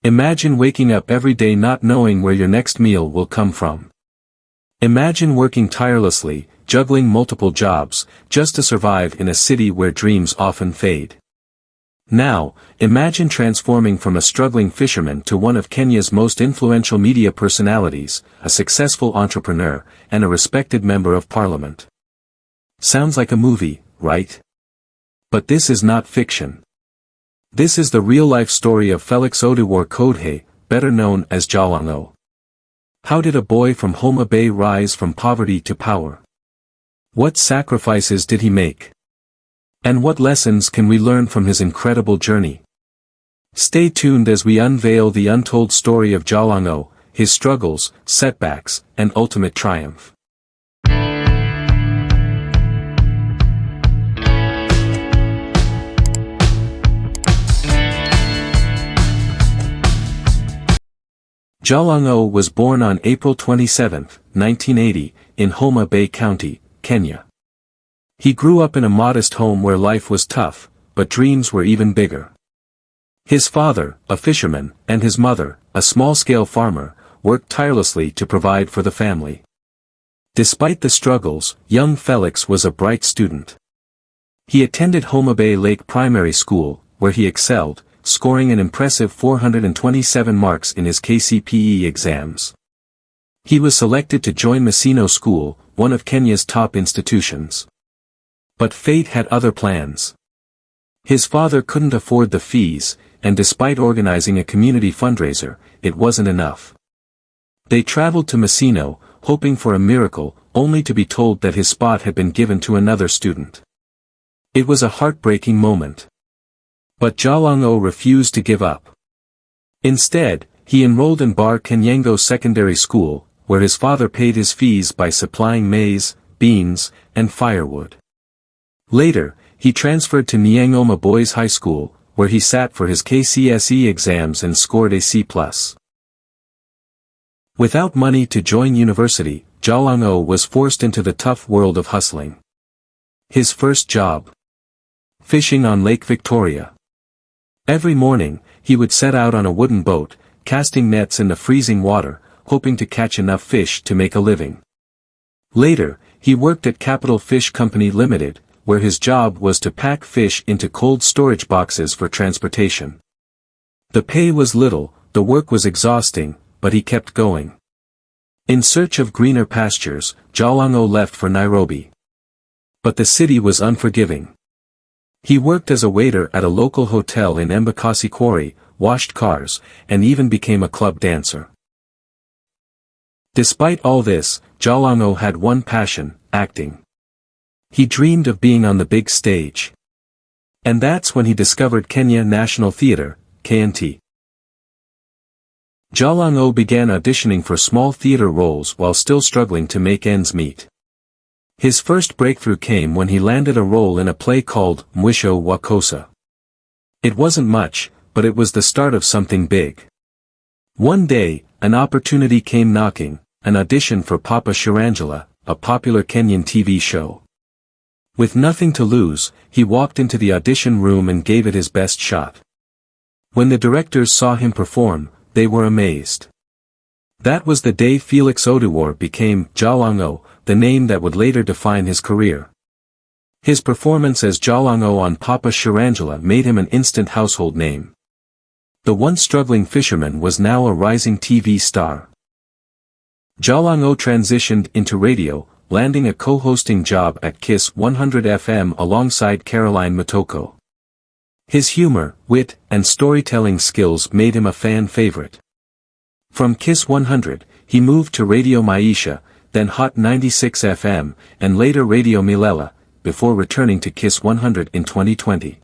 Imagine waking up every day not knowing where your next meal will come from. Imagine working tirelessly, juggling multiple jobs, just to survive in a city where dreams often fade. Now, imagine transforming from a struggling fisherman to one of Kenya's most influential media personalities, a successful entrepreneur, and a respected member of parliament. Sounds like a movie, right? But this is not fiction. This is the real-life story of Felix Odiwuor Kodhe, better known as Jalang'o. How did a boy from Homa Bay rise from poverty to power? What sacrifices did he make? And what lessons can we learn from his incredible journey? Stay tuned as we unveil the untold story of Jalang'o, his struggles, setbacks, and ultimate triumph. Jalang'o was born on April 27, 1980, in Homa Bay County, Kenya. He grew up in a modest home where life was tough, but dreams were even bigger. His father, a fisherman, and his mother, a small-scale farmer, worked tirelessly to provide for the family. Despite the struggles, young Felix was a bright student. He attended Homa Bay Lake Primary School, where he excelled, scoring an impressive 427 marks in his KCPE exams. He was selected to join Maseno School, one of Kenya's top institutions. But fate had other plans. His father couldn't afford the fees, and despite organizing a community fundraiser, it wasn't enough. They traveled to Maseno, hoping for a miracle, only to be told that his spot had been given to another student. It was a heartbreaking moment. But Jalang'o refused to give up. Instead, he enrolled in Bar Kenyango Secondary School, where his father paid his fees by supplying maize, beans, and firewood. Later, he transferred to Nyang'oma Boys High School, where he sat for his KCSE exams and scored a C+. Without money to join university, Jalang'o was forced into the tough world of hustling. His first job: fishing on Lake Victoria. Every morning, he would set out on a wooden boat, casting nets in the freezing water, hoping to catch enough fish to make a living. Later, he worked at Capital Fish Company Limited, where his job was to pack fish into cold storage boxes for transportation. The pay was little, the work was exhausting, but he kept going. In search of greener pastures, Jalang'o left for Nairobi. But the city was unforgiving. He worked as a waiter at a local hotel in Embakasi Quarry, washed cars, and even became a club dancer. Despite all this, Jalang'o had one passion: acting. He dreamed of being on the big stage. And that's when he discovered Kenya National Theatre, KNT. Jalang'o began auditioning for small theatre roles while still struggling to make ends meet. His first breakthrough came when he landed a role in a play called Mwisho wa Kosa. It wasn't much, but it was the start of something big. One day, an opportunity came knocking: an audition for Papa Shirandula, a popular Kenyan TV show. With nothing to lose, he walked into the audition room and gave it his best shot. When the directors saw him perform, they were amazed. That was the day Felix Odiwuor became Jalang'o, the name that would later define his career. His performance as Jalang'o on Papa Shirandula made him an instant household name. The once struggling fisherman was now a rising TV star. Jalang'o transitioned into radio, landing a co-hosting job at Kiss 100 FM alongside Caroline Matoko. His humor, wit, and storytelling skills made him a fan favorite. From Kiss 100, he moved to Radio Maisha, then Hot 96 FM, and later Radio Milele, before returning to Kiss 100 in 2020.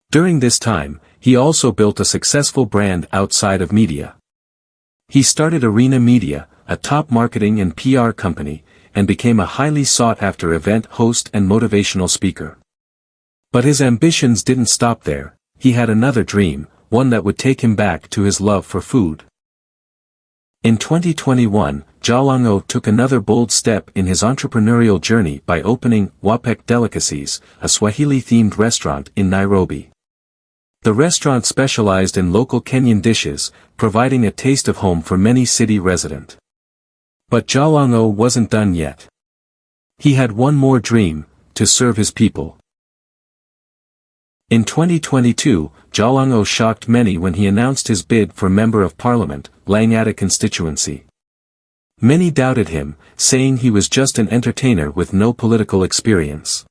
During this time, he also built a successful brand outside of media. He started Arena Media, a top marketing and PR company, and became a highly sought-after event host and motivational speaker. But his ambitions didn't stop there. He had another dream, one that would take him back to his love for food. In 2021, Jalang'o took another bold step in his entrepreneurial journey by opening Wapek Delicacies, a Swahili-themed restaurant in Nairobi. The restaurant specialized in local Kenyan dishes, providing a taste of home for many city residents. But Jalang'o wasn't done yet. He had one more dream, to serve his people. In 2022, Jalang'o shocked many when he announced his bid for Member of Parliament, Lang'ata Constituency. Many doubted him, saying he was just an entertainer with no political experience.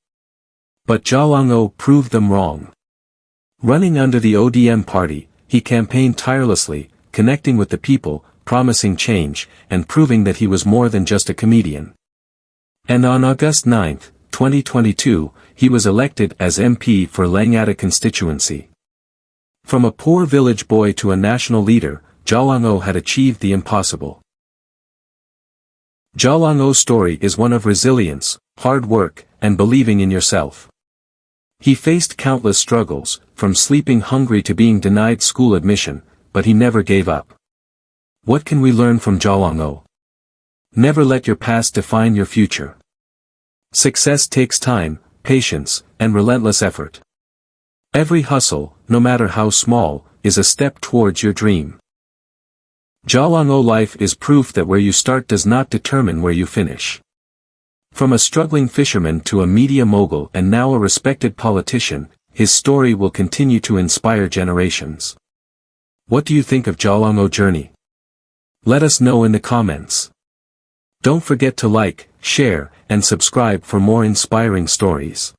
But Jalang'o proved them wrong. Running under the ODM party, he campaigned tirelessly, connecting with the people, promising change, and proving that he was more than just a comedian. And on August 9, 2022, he was elected as MP for Lang'ata Constituency. From a poor village boy to a national leader, Jalang'o had achieved the impossible. Jalang'o's story is one of resilience, hard work, and believing in yourself. He faced countless struggles, from sleeping hungry to being denied school admission, but he never gave up. What can we learn from Jalang'o? Never let your past define your future. Success takes time, patience, and relentless effort. Every hustle, no matter how small, is a step towards your dream. Jalang'o life is proof that where you start does not determine where you finish. From a struggling fisherman to a media mogul and now a respected politician, his story will continue to inspire generations. What do you think of Jalang'o's journey? Let us know in the comments. Don't forget to like, share, and subscribe for more inspiring stories.